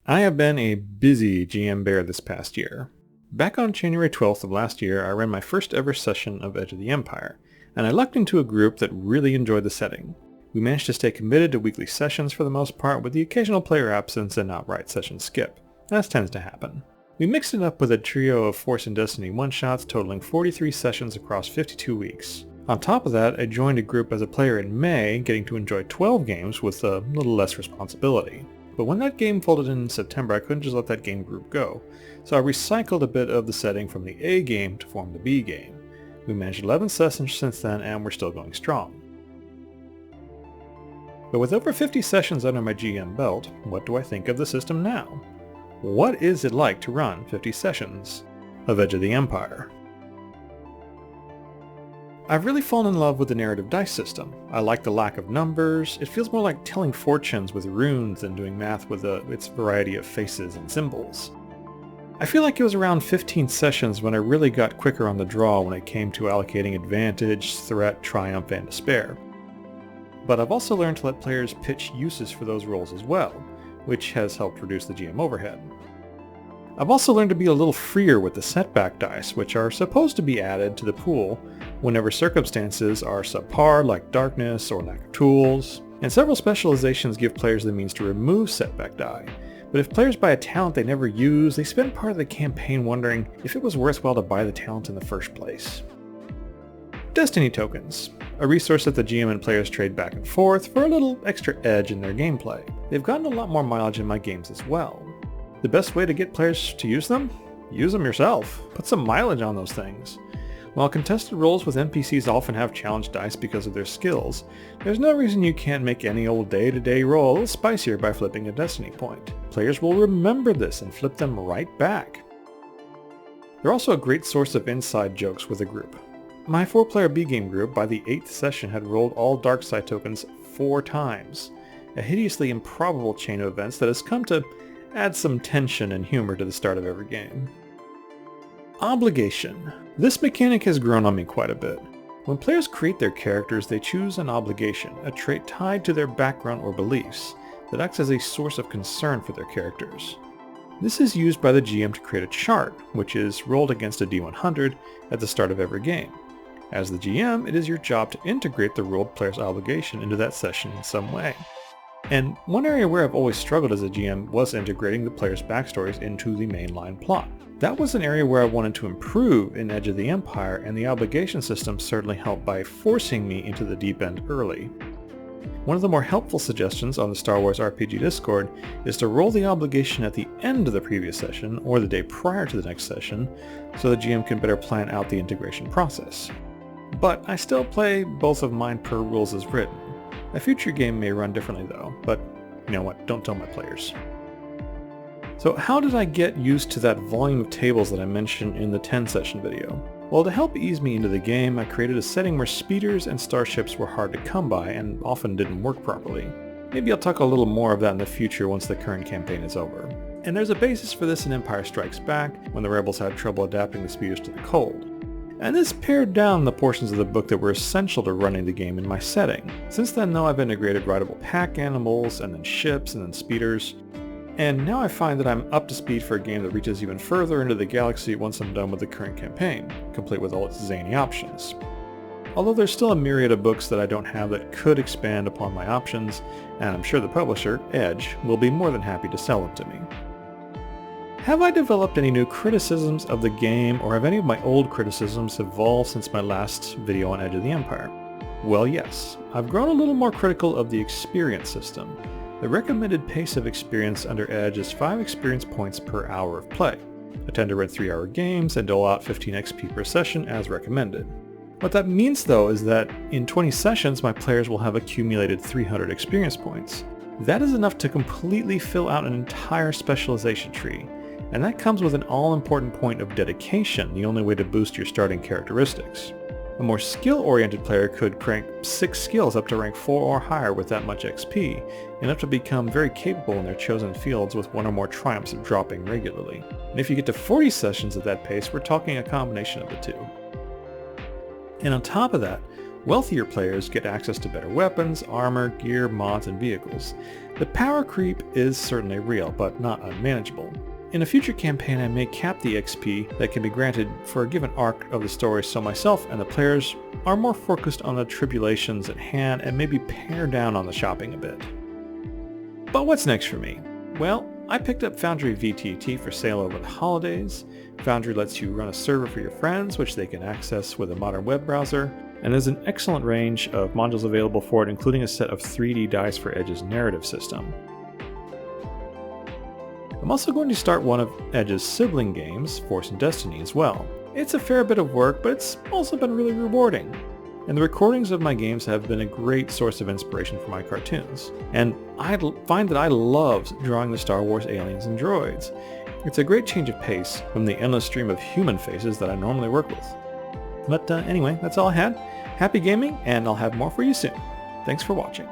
I have been a busy GM bear this past year. Back on January 12th of last year, I ran my first ever session of Edge of the Empire, and I lucked into a group that really enjoyed the setting. We managed to stay committed to weekly sessions for the most part, with the occasional player absence and outright session skip, as tends to happen. We mixed it up with a trio of Force and Destiny one-shots totaling 43 sessions across 52 weeks. On top of that, I joined a group as a player in May, getting to enjoy 12 games with a little less responsibility. But when that game folded in September, I couldn't just let that game group go, so I recycled a bit of the setting from the A game to form the B game. We managed 11 sessions since then, and we're still going strong. But with over 50 sessions under my GM belt, what do I think of the system now? What is it like to run 50 sessions of Edge of the Empire? I've really fallen in love with the narrative dice system. I like the lack of numbers. It feels more like telling fortunes with runes than doing math with its variety of faces and symbols. I feel like it was around 15 sessions when I really got quicker on the draw when it came to allocating advantage, threat, triumph, and despair. But I've also learned to let players pitch uses for those roles as well, which has helped reduce the GM overhead. I've also learned to be a little freer with the setback dice, which are supposed to be added to the pool whenever circumstances are subpar, like darkness or lack of tools, and several specializations give players the means to remove setback die. But if players buy a talent they never use, they spend part of the campaign wondering if it was worthwhile to buy the talent in the first place. Destiny tokens, a resource that the GM and players trade back and forth for a little extra edge in their gameplay. They've gotten a lot more mileage in my games as well. The best way to get players to use them? Use them yourself. Put some mileage on those things. While contested roles with NPCs often have challenge dice because of their skills, there's no reason you can't make any old day-to-day roll a little spicier by flipping a destiny point. Players will remember this and flip them right back. They're also a great source of inside jokes with a group. My 4-player B-game group by the 8th session had rolled all dark side tokens 4 times, a hideously improbable chain of events that has come to add some tension and humor to the start of every game. Obligation. This mechanic has grown on me quite a bit. When players create their characters, they choose an obligation, a trait tied to their background or beliefs, that acts as a source of concern for their characters. This is used by the GM to create a chart, which is rolled against a D100 at the start of every game. As the GM, it is your job to integrate the rolled player's obligation into that session in some way. And one area where I've always struggled as a GM was integrating the players' backstories into the mainline plot. That was an area where I wanted to improve in Edge of the Empire, and the obligation system certainly helped by forcing me into the deep end early. One of the more helpful suggestions on the Star Wars RPG Discord is to roll the obligation at the end of the previous session or the day prior to the next session so the GM can better plan out the integration process. But I still play both of mine per rules as written. A future game may run differently though, but you know what, don't tell my players. So how did I get used to that volume of tables that I mentioned in the 10 session video? Well, to help ease me into the game, I created a setting where speeders and starships were hard to come by and often didn't work properly. Maybe I'll talk a little more of that in the future once the current campaign is over. And there's a basis for this in Empire Strikes Back, when the rebels had trouble adapting the speeders to the cold. And this pared down the portions of the book that were essential to running the game in my setting. Since then though, I've integrated rideable pack animals, and then ships, and then speeders. And now I find that I'm up to speed for a game that reaches even further into the galaxy once I'm done with the current campaign, complete with all its zany options. Although there's still a myriad of books that I don't have that could expand upon my options, and I'm sure the publisher, Edge, will be more than happy to sell them to me. Have I developed any new criticisms of the game, or have any of my old criticisms evolved since my last video on Edge of the Empire? Well, yes. I've grown a little more critical of the experience system. The recommended pace of experience under Edge is 5 experience points per hour of play. I tend to run 3-hour games and dole out 15 XP per session as recommended. What that means though is that in 20 sessions my players will have accumulated 300 experience points. That is enough to completely fill out an entire specialization tree, and that comes with an all-important point of dedication, the only way to boost your starting characteristics. A more skill-oriented player could crank 6 skills up to rank 4 or higher with that much XP, enough to become very capable in their chosen fields with 1 or more triumphs dropping regularly. And if you get to 40 sessions at that pace, we're talking a combination of the two. And on top of that, wealthier players get access to better weapons, armor, gear, mods, and vehicles. The power creep is certainly real, but not unmanageable. In a future campaign, I may cap the XP that can be granted for a given arc of the story so myself and the players are more focused on the tribulations at hand and maybe pare down on the shopping a bit. But what's next for me? Well, I picked up Foundry VTT for sale over the holidays. Foundry lets you run a server for your friends, which they can access with a modern web browser, and there's an excellent range of modules available for it, including a set of 3D dice for Edge's narrative system. I'm also going to start one of Edge's sibling games, Force and Destiny, as well. It's a fair bit of work, but it's also been really rewarding. And the recordings of my games have been a great source of inspiration for my cartoons. And I find that I love drawing the Star Wars aliens and droids. It's a great change of pace from the endless stream of human faces that I normally work with. But anyway, that's all I had. Happy gaming, and I'll have more for you soon. Thanks for watching.